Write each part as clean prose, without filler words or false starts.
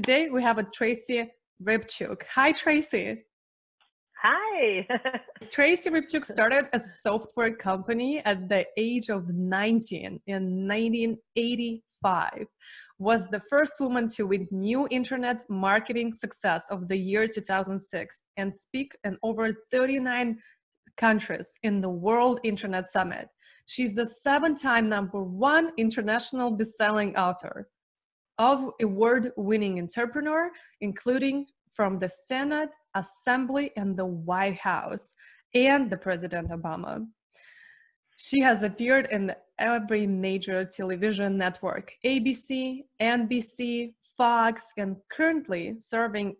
Today we have a Tracy Rybchuk. Hi, Tracy. Hi. Tracy Rybchuk started a software company at the age of 19 in 1985. Was the first woman to win New Internet Marketing Success of the year 2006 and speak in over 39 countries in the World Internet Summit. She's the 7-time #1 international best-selling author of award-winning entrepreneur, including from the Senate, Assembly, and the White House, and the President Obama. She has appeared in every major television network, ABC, NBC, Fox, and currently serving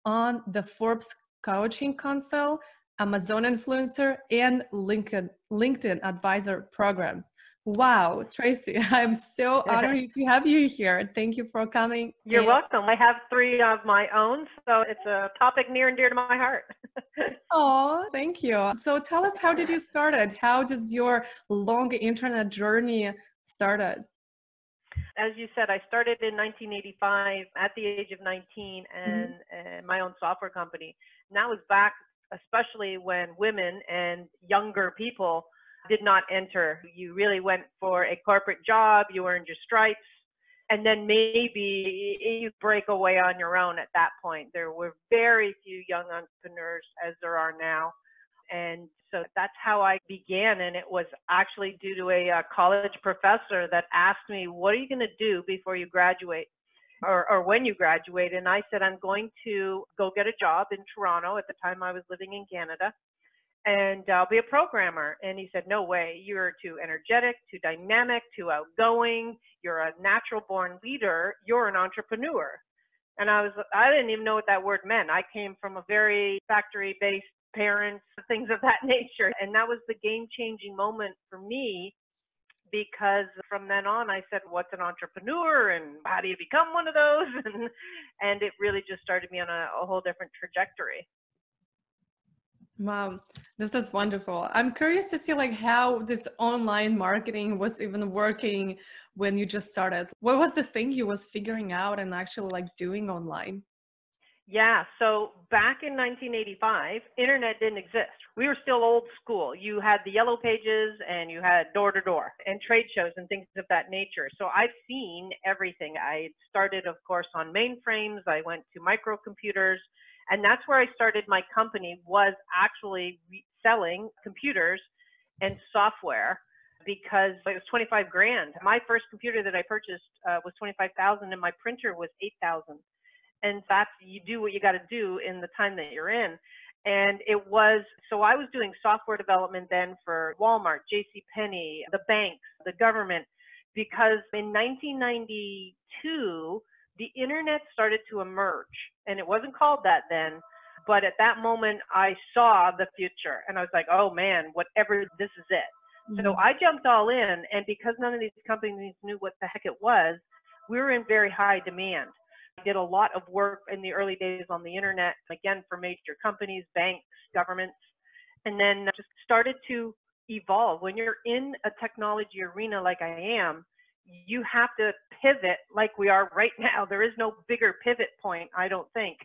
on the Forbes Coaching Council, Amazon Influencer, and LinkedIn Advisor programs. Wow, Tracy, I'm so honored to have you here. Thank you for coming. You're welcome. I have 3 of my own, so it's a topic near and dear to my heart. Oh, thank you. So tell us, how did you start it? How does your long internet journey started? As you said, I started in 1985 at the age of 19 and my own software company. And that was back, especially when women and younger people did not enter. You really went for a corporate job, you earned your stripes, and then maybe you break away on your own at that point. There were very few young entrepreneurs as there are now. And so that's how I began. And it was actually due to a college professor that asked me, what are you going to do before you graduate? Or when you graduate? And I said, I'm going to go get a job in Toronto. At the time I was living in Canada. And I'll be a programmer. And he said, no way, you're too energetic, too dynamic, too outgoing. You're a natural born leader. You're an entrepreneur. And I didn't even know what that word meant. I came from a very factory-based parents, things of that nature. And that was the game-changing moment for me, because from then on I said, what's an entrepreneur and how do you become one of those? And it really just started me on a whole different trajectory. Wow, this is wonderful. I'm curious to see how this online marketing was even working when you just started. What was the thing you was figuring out and actually doing online? Yeah, so back in 1985, internet didn't exist. We were still old school. You had the yellow pages and you had door-to-door and trade shows and things of that nature. So I've seen everything. I started, of course, on mainframes. I went to microcomputers. And that's where I started my company, was actually selling computers and software, because it was 25 grand. My first computer that I purchased was 25,000 and my printer was 8,000. And that's, you do what you got to do in the time that you're in. And it was, so I was doing software development then for Walmart, JCPenney, the banks, the government, because in 1992, the internet started to emerge, and it wasn't called that then, but at that moment I saw the future and I was like, oh man, whatever, this is it. So I jumped all in, and because none of these companies knew what the heck it was, we were in very high demand. I did a lot of work in the early days on the internet, again, for major companies, banks, governments, and then just started to evolve. When you're in a technology arena like I am, you have to pivot like we are right now. There is no bigger pivot point, I don't think.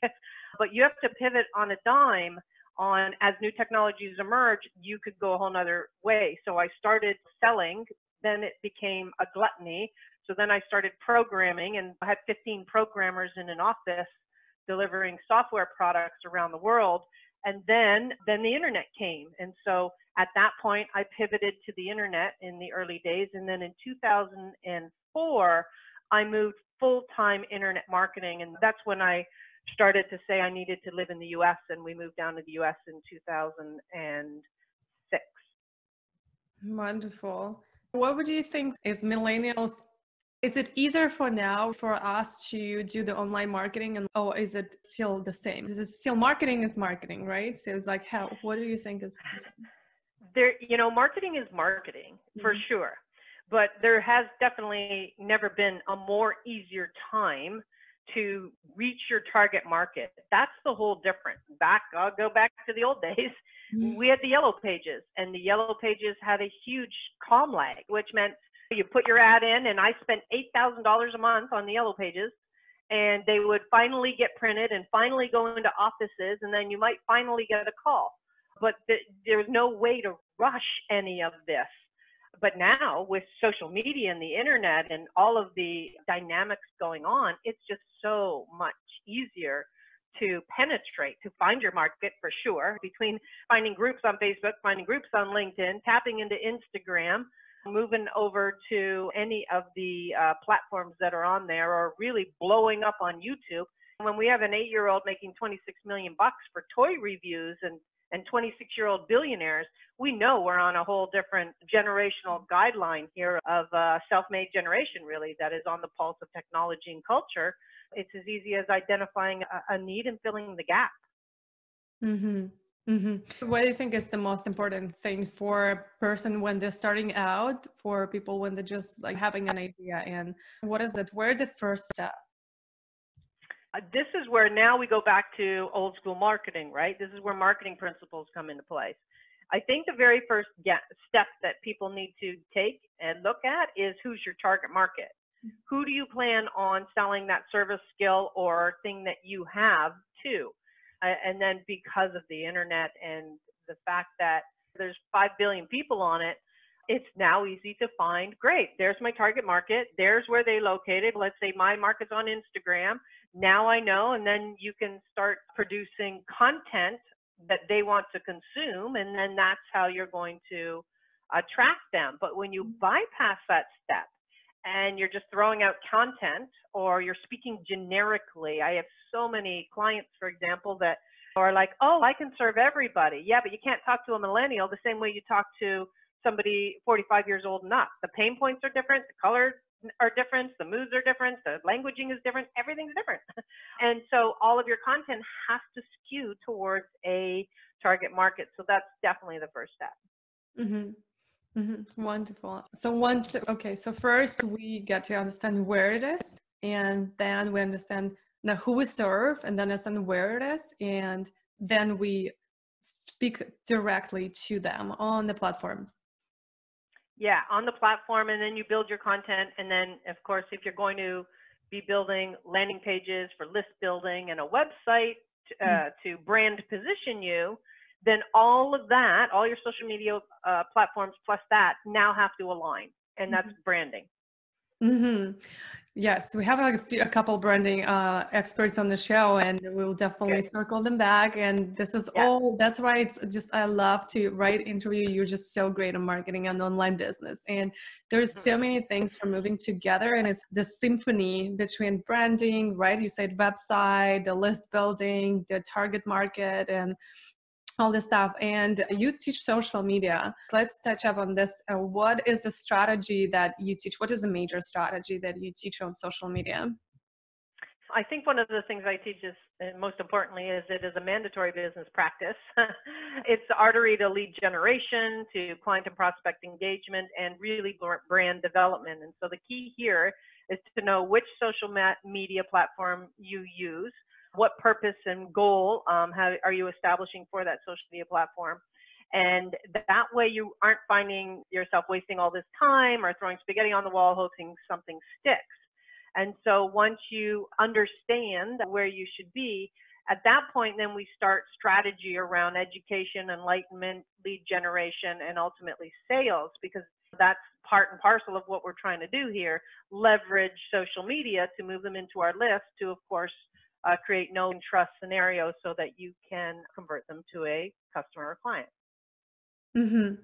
But you have to pivot on a dime. On as new technologies emerge, you could go a whole nother way. So I started selling, then it became a gluttony. So then I started programming, and I had 15 programmers in an office delivering software products around the world. And then the internet came. And so at that point, I pivoted to the internet in the early days. And then in 2004, I moved full-time internet marketing. And that's when I started to say I needed to live in the US, and we moved down to the US in 2006. Wonderful. What would you think is millennials? Is it easier for now for us to do the online marketing, or is it still the same? Is it still marketing is marketing, right? So it's what do you think is different? Marketing is marketing for sure, but there has definitely never been a more easier time to reach your target market. That's the whole difference. I'll go back to the old days. We had the yellow pages, and the yellow pages had a huge comm lag, which meant you put your ad in, and I spent $8,000 a month on the yellow pages, and they would finally get printed and finally go into offices, and then you might finally get a call. But there was no way to rush any of this. But now with social media and the internet and all of the dynamics going on, it's just so much easier to penetrate, to find your market for sure, between finding groups on Facebook, finding groups on LinkedIn, tapping into Instagram, moving over to any of the platforms that are on there, or really blowing up on YouTube. When we have an 8-year-old making 26 million bucks for toy reviews and 26-year-old billionaires, we know we're on a whole different generational guideline here of self-made generation, really, that is on the pulse of technology and culture. It's as easy as identifying a need and filling the gap. Mm-hmm. Mm-hmm. What do you think is the most important thing for a person when they're starting out, for people when they're just like having an idea, and what is it? Where the first step? This is where now we go back to old school marketing, right? This is where marketing principles come into place. I think the very first step that people need to take and look at is, who's your target market? Who do you plan on selling that service, skill, or thing that you have to? And then because of the internet and the fact that there's 5 billion people on it, it's now easy to find, great, there's my target market, there's where they located. Let's say my market's on Instagram. Now I know, and then you can start producing content that they want to consume, and then that's how you're going to attract them. But when you bypass that step and you're just throwing out content, or you're speaking generically, I have so many clients, for example, that are like, oh, I can serve everybody. Yeah, but you can't talk to a millennial the same way you talk to somebody 45 years old and up. The pain points are different, the colors are different, the moods are different, the languaging is different, everything's different. And so all of your content has to skew towards a target market. So that's definitely the first step. Mm-hmm. Mm-hmm. Wonderful. So first we get to understand where it is, and then we understand now who we serve, and then understand where it is, and then we speak directly to them on the platform. Yeah, on the platform, and then you build your content. And then, of course, if you're going to be building landing pages for list building and a website to brand position you, then all of that, all your social media platforms plus that now have to align, and that's branding. Mm-hmm. Yes, we have like a couple branding experts on the show, and we'll definitely circle them back. And this is all, that's why it's just, I love to interview. You're just so great on marketing and online business. And there's so many things are moving together, and it's the symphony between branding, right? You said website, the list building, the target market, and all this stuff. And you teach social media. Let's touch up on this. What is the strategy that you teach? What is a major strategy that you teach on social media? I think one of the things I teach is, most importantly, is it is a mandatory business practice. It's the artery to lead generation, to client and prospect engagement, and really brand development. And so the key here is to know which social media platform you use. What purpose and goal how are you establishing for that social media platform? And that way you aren't finding yourself wasting all this time or throwing spaghetti on the wall hoping something sticks. And so once you understand where you should be, at that point, then we start strategy around education, enlightenment, lead generation, and ultimately sales, because that's part and parcel of what we're trying to do here. Leverage social media to move them into our list to, of course, create know and trust scenarios so that you can convert them to a customer or client. Mm-hmm.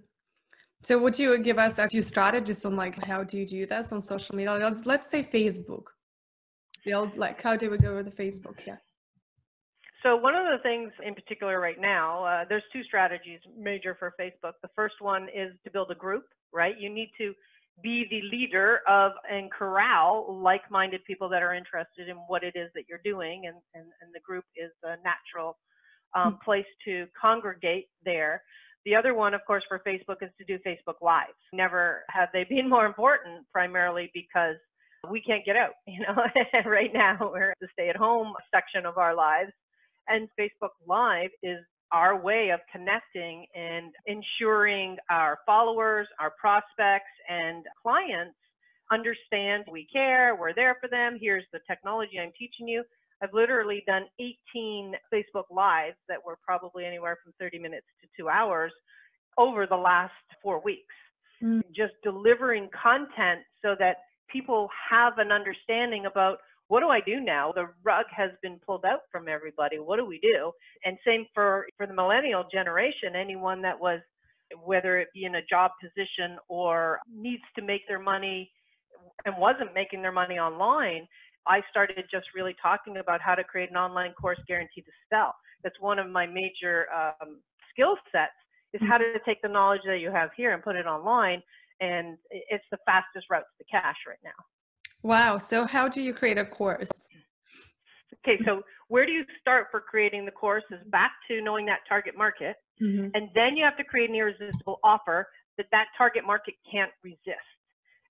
So would you give us a few strategies on like, how do you do this on social media? Let's say Facebook. Like, how do we go with the Facebook? Yeah. So one of the things in particular right now, there's two strategies major for Facebook. The first one is to build a group, right? You need to be the leader of and corral like-minded people that are interested in what it is that you're doing, and the group is a natural place to congregate there. The other one, of course, for Facebook is to do Facebook Lives. Never have they been more important, primarily because we can't get out, right now we're in the stay-at-home section of our lives, and Facebook Live is our way of connecting and ensuring our followers, our prospects, and clients understand we care, we're there for them, here's the technology I'm teaching you. I've literally done 18 Facebook Lives that were probably anywhere from 30 minutes to 2 hours over the last 4 weeks, just delivering content so that people have an understanding about, what do I do now? The rug has been pulled out from everybody. What do we do? And same for the millennial generation, anyone that was, whether it be in a job position or needs to make their money and wasn't making their money online. I started just really talking about how to create an online course guaranteed to sell. That's one of my major skill sets, is how to take the knowledge that you have here and put it online. And it's the fastest route to the cash right now. Wow. So how do you create a course? Okay, so where do you start for creating the course is back to knowing that target market. And then you have to create an irresistible offer that target market can't resist.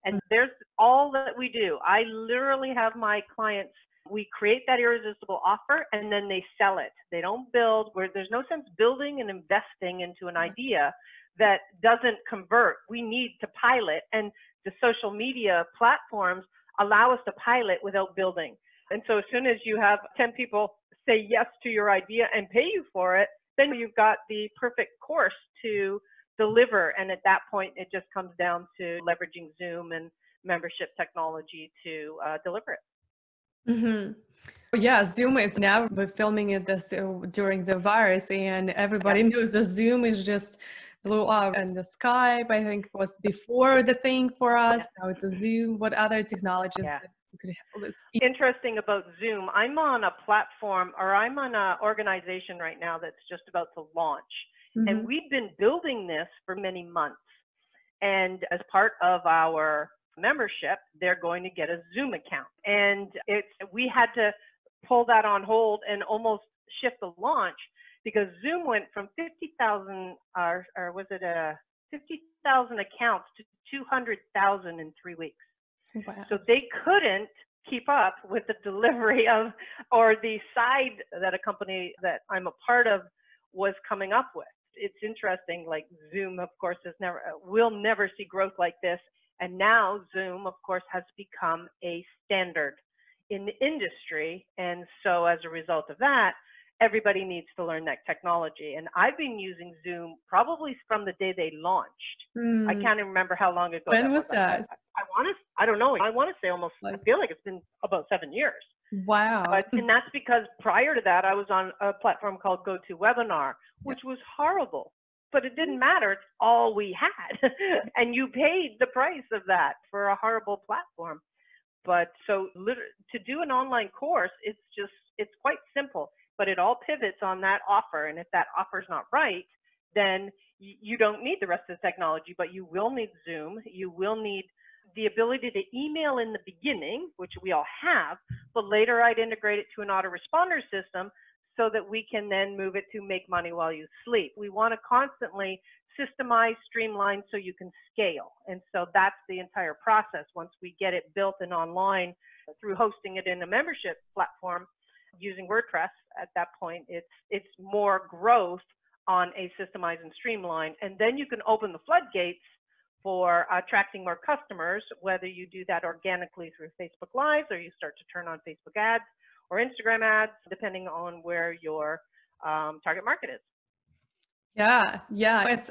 And there's all that we do. I literally have my clients, we create that irresistible offer and then they sell it. They don't build, where there's no sense building and investing into an idea that doesn't convert. We need to pilot, and the social media platforms allow us to pilot without building. And so as soon as you have 10 people say yes to your idea and pay you for it, then you've got the perfect course to deliver. And at that point, it just comes down to leveraging Zoom and membership technology to deliver it. Yeah, Zoom, it's now, we're filming it during the virus, and everybody knows that Zoom is just blew up, and the Skype, I think, was before the thing for us. Now it's a Zoom. What other technologies that could help us? Interesting about Zoom, I'm on a platform, or I'm on an organization right now that's just about to launch. And we've been building this for many months. And as part of our membership, they're going to get a Zoom account. And we had to pull that on hold and almost shift the launch, because Zoom went from 50,000, or was it 50,000 accounts to 200,000 in 3 weeks. Wow. So they couldn't keep up with the delivery of, or the side that a company that I'm a part of was coming up with. It's interesting, like Zoom, of course, will never see growth like this. And now Zoom, of course, has become a standard in the industry. And so as a result of that, everybody needs to learn that technology. And I've been using Zoom probably from the day they launched. I can't even remember how long ago. When was that? I don't know. I want to say almost, I feel like it's been about 7 years. Wow. And that's because prior to that, I was on a platform called GoToWebinar, which was horrible, but it didn't matter. It's all we had. And you paid the price of that for a horrible platform. But so to do an online course, it's quite simple, but it all pivots on that offer. And if that offer is not right, then you don't need the rest of the technology, but you will need Zoom. You will need the ability to email in the beginning, which we all have, but later I'd integrate it to an autoresponder system so that we can then move it to make money while you sleep. We want to constantly systemize, streamline so you can scale. And so that's the entire process. Once we get it built and online through hosting it in a membership platform using WordPress, at that point, it's more growth on a systemize and streamline. And then you can open the floodgates for attracting more customers, whether you do that organically through Facebook Lives or you start to turn on Facebook ads or Instagram ads, depending on where your target market is. Yeah.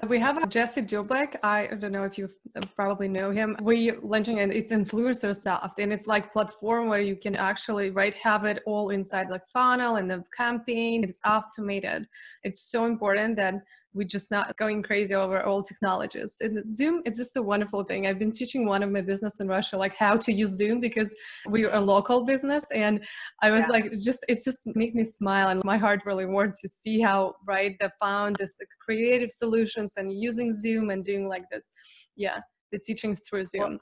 We have Jesse Dublick. I don't know if you probably know him. We launching, and it's Influencersoft, and it's like platform where you can actually have it all inside like funnel and the campaign. It's automated. It's so important that we're just not going crazy over all technologies. And Zoom, it's just a wonderful thing. I've been teaching one of my business in Russia, like how to use Zoom, because we're a local business. And I was like, it's just make me smile. And my heart really warmed to see how, they found this creative solutions and using Zoom and doing like this. Yeah, the teaching through Zoom. Well,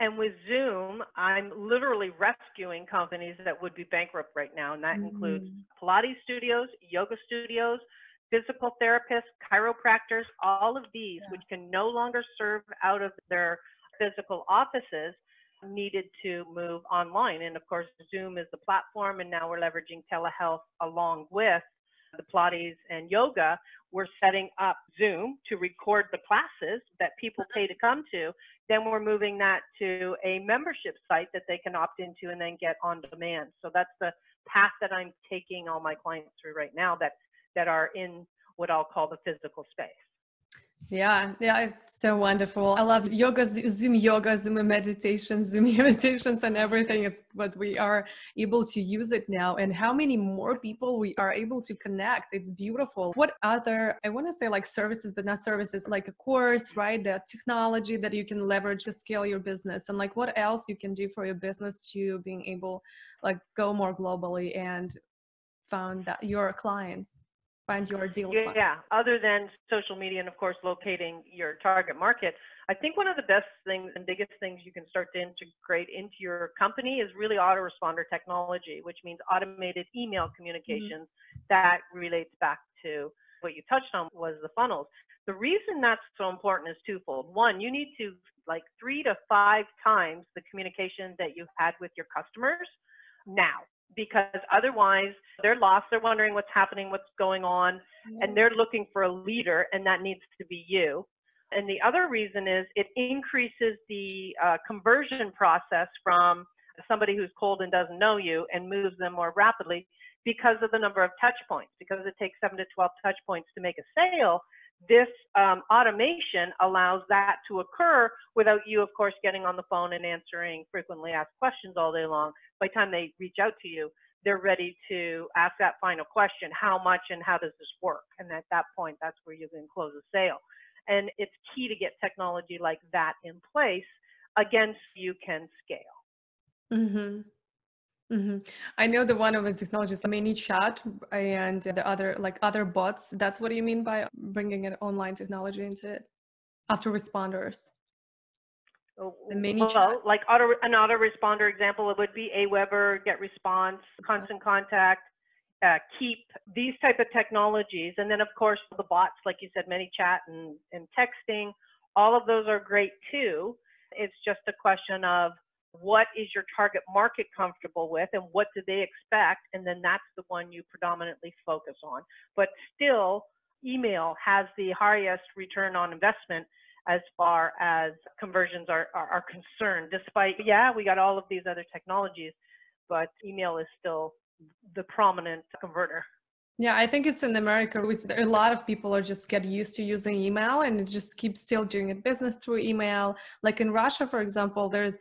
and with Zoom, I'm literally rescuing companies that would be bankrupt right now. And that includes Pilates studios, yoga studios, physical therapists, chiropractors, all of these, which can no longer serve out of their physical offices, needed to move online. And of course, Zoom is the platform, and now we're leveraging telehealth along with the Pilates and yoga, we're setting up Zoom to record the classes that people pay to come to. Then we're moving that to a membership site that they can opt into and then get on demand. So that's the path that I'm taking all my clients through right now that are in what I'll call the physical space. Yeah, it's so wonderful. I love yoga, Zoom meditations, Zoom meditations and everything. It's what we are able to use it now, and how many more people we are able to connect. It's beautiful. What other, I want to say like services, but not services, like a course, right? The technology that you can leverage to scale your business, and like what else you can do for your business to being able like go more globally and find that your clients. Find your deal. Yeah, other than social media and of course locating your target market, I think one of the best things and biggest things you can start to integrate into your company is really autoresponder technology, which means automated email communications that relates back to what you touched on was the funnels. The reason that's so important is twofold. One, you need to like 3 to 5 times the communication that you had with your customers now, because otherwise they're lost. They're wondering what's happening, what's going on, and they're looking for a leader, and that needs to be you. And the other reason is it increases the conversion process from somebody who's cold and doesn't know you and moves them more rapidly because of the number of touch points. Because it takes 7 to 12 touch points to make a sale, this automation allows that to occur without you, of course, getting on the phone and answering frequently asked questions all day long. By the time they reach out to you, they're ready to ask that final question: how much and how does this work? And at that point, that's where you can close a sale. And it's key to get technology like that in place, again, so you can scale. I know the one of the technologies, ManyChat, and the other, like other bots. That's what you mean by bringing an online technology into it? After responders. Well, like an autoresponder example, it would be Aweber, GetResponse, Constant Contact, Keep, these type of technologies. And then of course the bots, like you said, ManyChat and texting, all of those are great too. It's just a question of what is your target market comfortable with and what do they expect, and then that's the one you predominantly focus on. But still, email has the highest return on investment as far as conversions are concerned, despite, yeah, we got all of these other technologies, but email is still the prominent converter. Yeah, I think it's in America, a lot of people are just get used to using email and just keep still doing a business through email. Like in Russia, for example, there's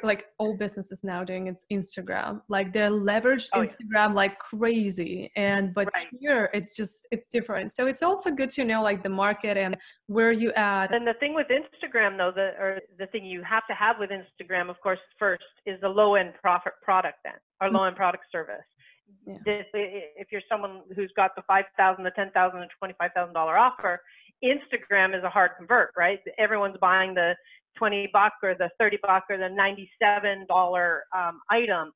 like all businesses now doing it's Instagram. Like they're leveraged Instagram like crazy. But here it's different. So it's also good to know like the market and where you at. And the thing with Instagram though, the thing you have to have with Instagram, of course, first is the low-end product then, or low-end product service. Yeah. If you're someone who's got the $5,000, the $10,000, and $25,000 offer, Instagram is a hard convert, right? Everyone's buying the $20 or the $30 or the $97 item.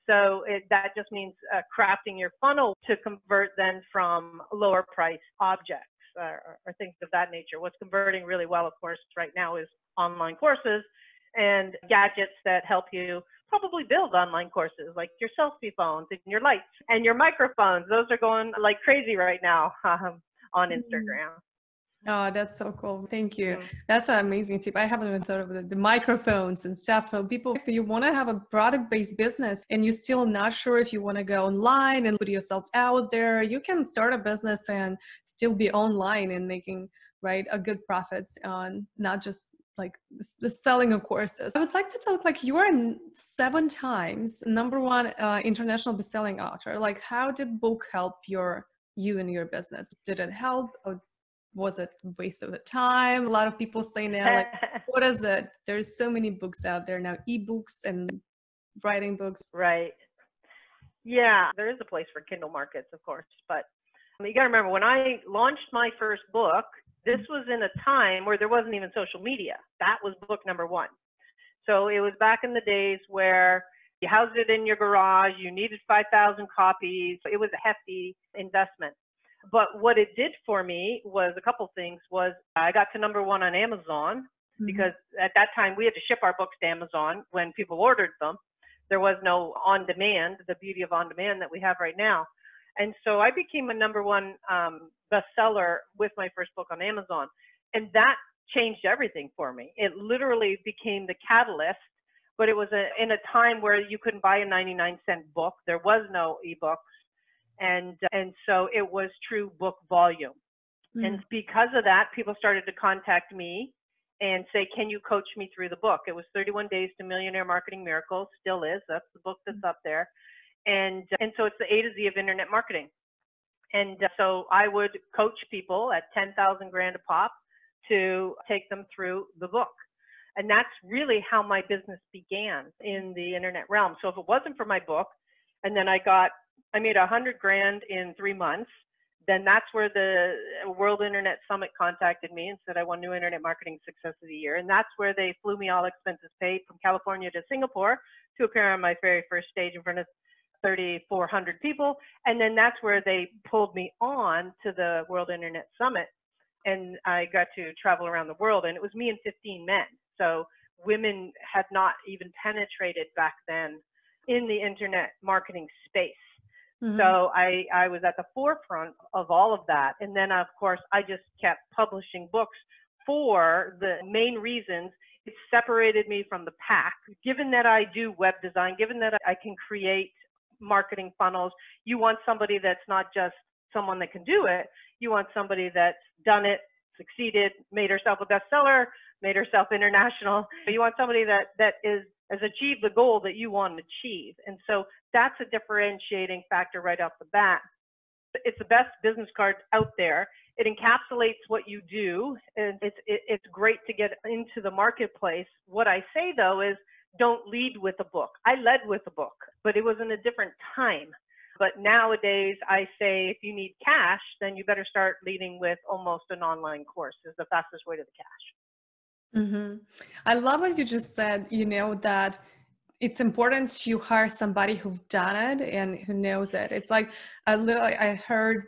So that just means crafting your funnel to convert then from lower price objects or things of that nature. What's converting really well, of course, right now is online courses and gadgets that help you probably build online courses, like your selfie phones and your lights and your microphones. Those are going like crazy right now on Instagram. Oh, that's so cool. Thank you. That's an amazing tip. I haven't even thought of the microphones and stuff. For people, if you want to have a product-based business and you're still not sure if you want to go online and put yourself out there, you can start a business and still be online and making a good profits on not just like the selling of courses. I would like to talk, like you are 7 times #1 international bestselling author. Like how did book help you in your business? Did it help, or was it a waste of the time? A lot of people say now, like, what is it? There's so many books out there now, ebooks and writing books. Right. Yeah, there is a place for Kindle markets, of course, but you got to remember when I launched my first book, this was in a time where there wasn't even social media. That was book #1. So it was back in the days where you housed it in your garage, you needed 5,000 copies. It was a hefty investment. But what it did for me was a couple things. Was I got to #1 on Amazon, because at that time we had to ship our books to Amazon when people ordered them. There was no on-demand, the beauty of on-demand that we have right now. And so I became a #1 bestseller with my first book on Amazon. And that changed everything for me. It literally became the catalyst, but it was in a time where you couldn't buy a 99-cent book. There was no ebooks. And so it was true book volume. And because of that, people started to contact me and say, can you coach me through the book? It was 31 Days to Millionaire Marketing Miracles, still is. That's the book that's up there. And so it's the A to Z of internet marketing. And so I would coach people at 10,000 grand a pop to take them through the book. And that's really how my business began in the internet realm. So if it wasn't for my book, and then I made 100 grand in 3 months, then that's where the World Internet Summit contacted me and said I won New Internet Marketing Success of the Year. And that's where they flew me all expenses paid from California to Singapore to appear on my very first stage in front of 3,400 people. And then that's where they pulled me on to the World Internet Summit. And I got to travel around the world, and it was me and 15 men. So women had not even penetrated back then in the internet marketing space. So I was at the forefront of all of that. And then, of course, I just kept publishing books for the main reasons it separated me from the pack. Given that I do web design, given that I can create marketing funnels, you want somebody that's not just someone that can do it. You want somebody that's done it, succeeded, made herself a bestseller, made herself international. You want somebody that has achieved the goal that you want to achieve. And so that's a differentiating factor right off the bat. It's the best business card out there. It encapsulates what you do, and it's great to get into the marketplace. What I say, though, is don't lead with a book. I led with a book, but it was in a different time. But nowadays, I say if you need cash, then you better start leading with almost an online course is the fastest way to the cash. I love what you just said, that it's important to hire somebody who's done it and who knows it. It's like I heard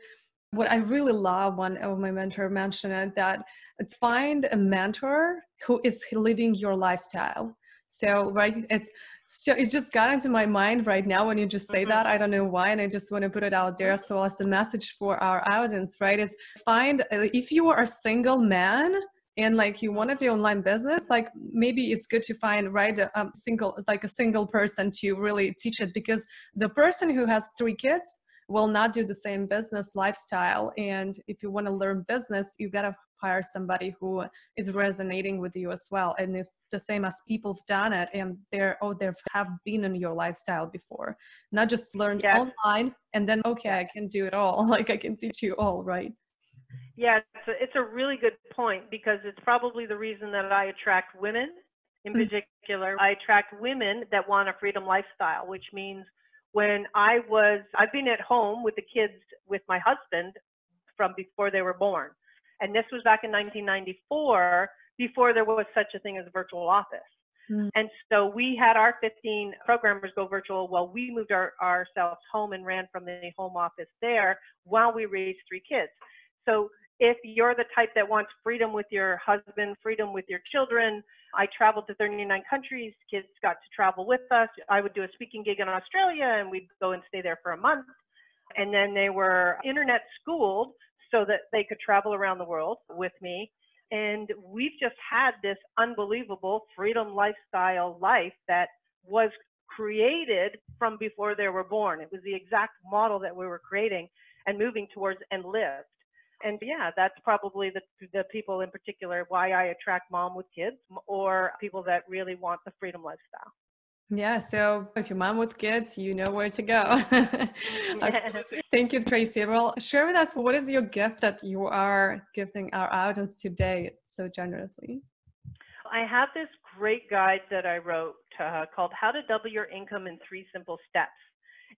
what I really love, one of my mentor mentioned it, that it's find a mentor who is living your lifestyle. So, right, it just got into my mind right now when you just say that. I don't know why, and I just want to put it out there. So as a message for our audience, right, is if you are a single man and like you want to do online business, like maybe it's good to find a single person to really teach it, because the person who has 3 kids will not do the same business lifestyle. And if you want to learn business, you got to hire somebody who is resonating with you as well. And it's the same as people have done it and they have been in your lifestyle before, not just learned online and then, okay, I can do it all. Like I can teach you all, right? Yeah, it's a really good point, because it's probably the reason that I attract women in particular. I attract women that want a freedom lifestyle, which means when I've been at home with the kids with my husband from before they were born. And this was back in 1994, before there was such a thing as a virtual office. And so we had our 15 programmers go virtual while we moved ourselves home and ran from the home office there while we raised 3 kids. So if you're the type that wants freedom with your husband, freedom with your children, I traveled to 39 countries, kids got to travel with us. I would do a speaking gig in Australia and we'd go and stay there for a month. And then they were internet schooled so that they could travel around the world with me. And we've just had this unbelievable freedom lifestyle life that was created from before they were born. It was the exact model that we were creating and moving towards and lived. And yeah, that's probably the people in particular why I attract mom with kids or people that really want the freedom lifestyle. Yeah, so if you're mom with kids, you know where to go. Absolutely. Thank you, Tracy. Well, share with us, what is your gift that you are gifting our audience today so generously? I have this great guide that I wrote called How to Double Your Income in 3 Simple Steps.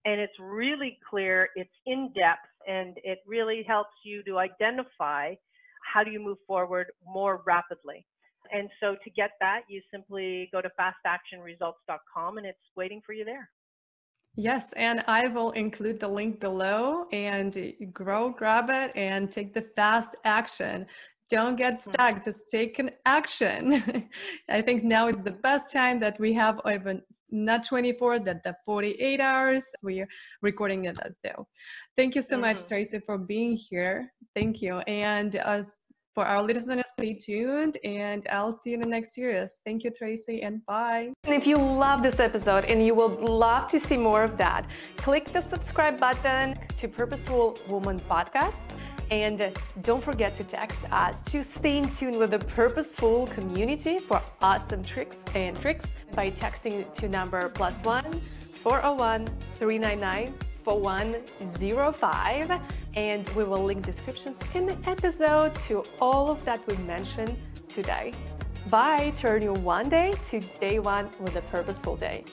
And it's really clear, it's in depth, and it really helps you to identify how do you move forward more rapidly. And so to get that, you simply go to fastactionresults.com and it's waiting for you there. Yes, and I will include the link below, and grab it and take the fast action Don't get stuck, just take an action. I think now it's the best time that we have, even not 24, that the 48 hours we are recording it as so. Thank you so much, Tracy, for being here. Thank you. And for our listeners, stay tuned, and I'll see you in the next series. Thank you, Tracy, and bye. And if you love this episode and you would love to see more of that, click the subscribe button to Purposeful Woman Podcast. And don't forget to text us to stay in tune with the Purposeful community for awesome tricks by texting to number +1 401 399 4105, and we will link descriptions in the episode to all of that we mentioned today. Bye. Turn your one day to day one with a purposeful day.